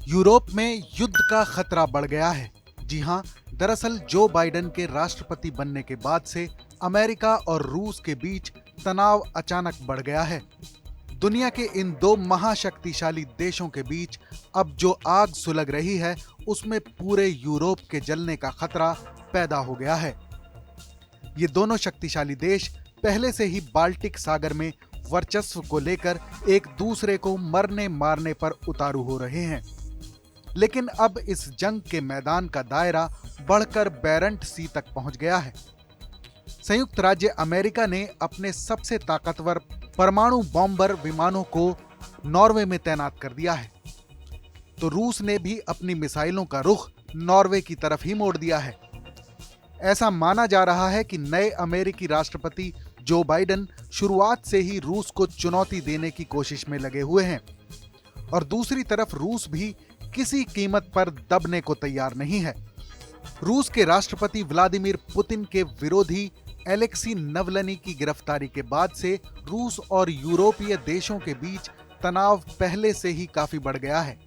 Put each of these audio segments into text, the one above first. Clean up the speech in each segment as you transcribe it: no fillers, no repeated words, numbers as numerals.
Europe में युद्ध का खतरा बढ़ गया है। जी हां, दरअसल जो बाइडेन के राष्ट्रपति बनने के बाद से अमेरिका और रूस के बीच तनाव अचानक बढ़ गया है। दुनिया के इन दो महाशक्तिशाली देशों के बीच अब जो आग सुलग रही है, उसमें पूरे यूरोप के जलने का खतरा पैदा हो गया है। ये दोनों शक्तिशाली देश पहले से ही बाल्टिक सागर में वर्चस्व को लेकर एक दूसरे को मरने मारने पर उतारू हो रहे हैं। लेकिन अब इस जंग के मैदान का दायरा बढ़कर बेरेंट सी तक पहुंच गया है। संयुक्त राज्य अमेरिका ने अपने सबसे ताकतवर परमाणु बॉम्बर विमानों को नॉर्वे में तैनात कर दिया है, तो रूस ने भी अपनी मिसाइलों का रुख नॉर्वे की तरफ ही मोड़ दिया है। ऐसा माना जा रहा है कि नए अमेरिकी राष्ट्रपति जो बाइडेन शुरुआत से ही रूस को चुनौती देने की कोशिश में लगे हुए हैं, और दूसरी तरफ रूस भी किसी कीमत पर दबने को तैयार नहीं है। रूस के राष्ट्रपति व्लादिमीर पुतिन के विरोधी एलेक्सी नवलनी की गिरफ्तारी के बाद से रूस और यूरोपीय देशों के बीच तनाव पहले से ही काफी बढ़ गया है।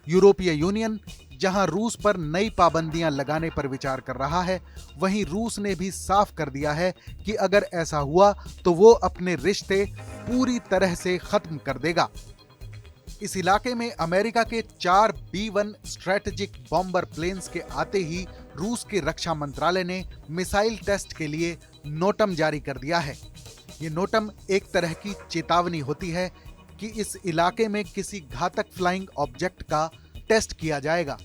यूरोपीय यूनियन जहां रूस पर नई पाबंदियां लगाने पर विचार कर रहा है, वहीं रूस ने भी साफ कर दिया है कि अगर ऐसा हुआ तो वो अपने रिश्ते पूरी तरह से खत्म कर देगा। इस इलाके में अमेरिका के 4 B-1 स्ट्रेटेजिक बॉम्बर प्लेन्स के आते ही रूस के रक्षा मंत्रालय ने मिसाइल टेस्ट के लिए नोटम जारी कर दिया है। ये नोटम एक तरह की चेतावनी होती है कि इस इलाके में किसी घातक फ्लाइंग ऑब्जेक्ट का टेस्ट किया जाएगा।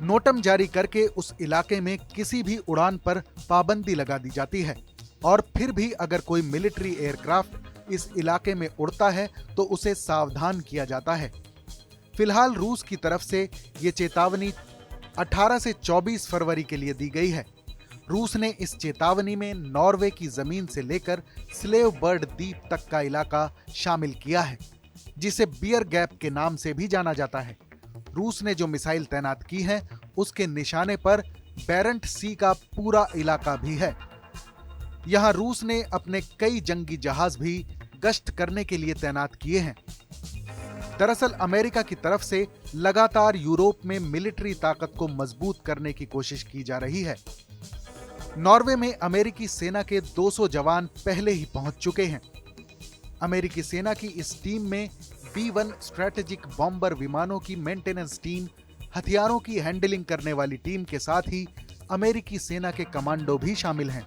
नोटम जारी करके उस इलाके में किसी भी उड़ान पर पाबंदी लगा दी जाती है, और फिर भी अगर कोई मिलिट्री एयरक्राफ्ट इस इलाके में उड़ता है तो उसे सावधान किया जाता है। फिलहाल रूस की तरफ से ये चेतावनी 18 से 24 फरवरी के लिए दी गई है। रूस ने इस चेतावनी में नॉर्वे की जमीन से लेकर स्लेव बर्ड द्वीप तक का इलाका शामिल किया है, जिसे बियर गैप के नाम से भी जाना जाता है। रूस ने जो मिसाइल तैनात की है, उसके निशाने पर बेरेंट सी का पूरा इलाका भी है। यहां रूस ने अपने कई जंगी जहाज भी गश्त करने के लिए तैनात किए हैं। दरअसल अमेरिका की तरफ से लगातार यूरोप में मिलिट्री ताकत को मजबूत करने की कोशिश की जा रही है। नॉर्वे में अमेरिकी सेना के 200 जवान पहले ही पहुंच चुके हैं। अमेरिकी सेना की इस टीम में B-1 स्ट्रेटेजिक बॉम्बर विमानों की मेंटेनेंस टीम, हथियारों की हैंडलिंग करने वाली टीम के साथ ही अमेरिकी सेना के कमांडो भी शामिल हैं।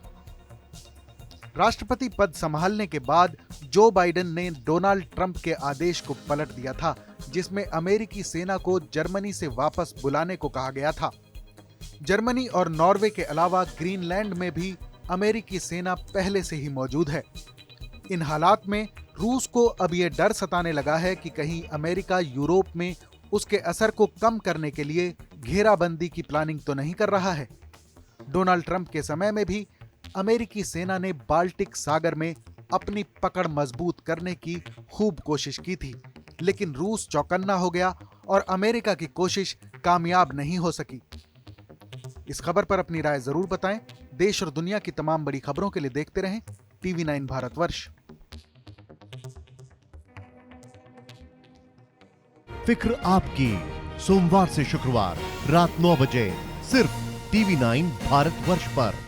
राष्ट्रपति पद संभालने के बाद जो बाइडेन ने डोनाल्ड ट्रंप के आदेश को पलट दिया था, जिसमें अमेरिकी सेना को जर्मनी से वापस बुलाने को कहा गया था। जर्मनी और नॉर्वे के अलावा ग्रीनलैंड में भी अमेरिकी सेना पहले से ही मौजूद है। इन हालात में रूस को अब यह डर सताने लगा है कि कहीं अमेरिका यूरोप में उसके असर को कम करने के लिए घेराबंदी की प्लानिंग तो नहीं कर रहा है। डोनाल्ड ट्रंप के समय में भी अमेरिकी सेना ने बाल्टिक सागर में अपनी पकड़ मजबूत करने की खूब कोशिश की थी, लेकिन रूस चौकन्ना हो गया और अमेरिका की कोशिश कामयाब नहीं हो सकी। इस खबर पर अपनी राय जरूर बताएं। देश और दुनिया की तमाम बड़ी खबरों के लिए देखते रहें TV9 भारतवर्ष। फिक्र आपकी, सोमवार से शुक्रवार रात 9 बजे सिर्फ TV9 भारतवर्ष पर।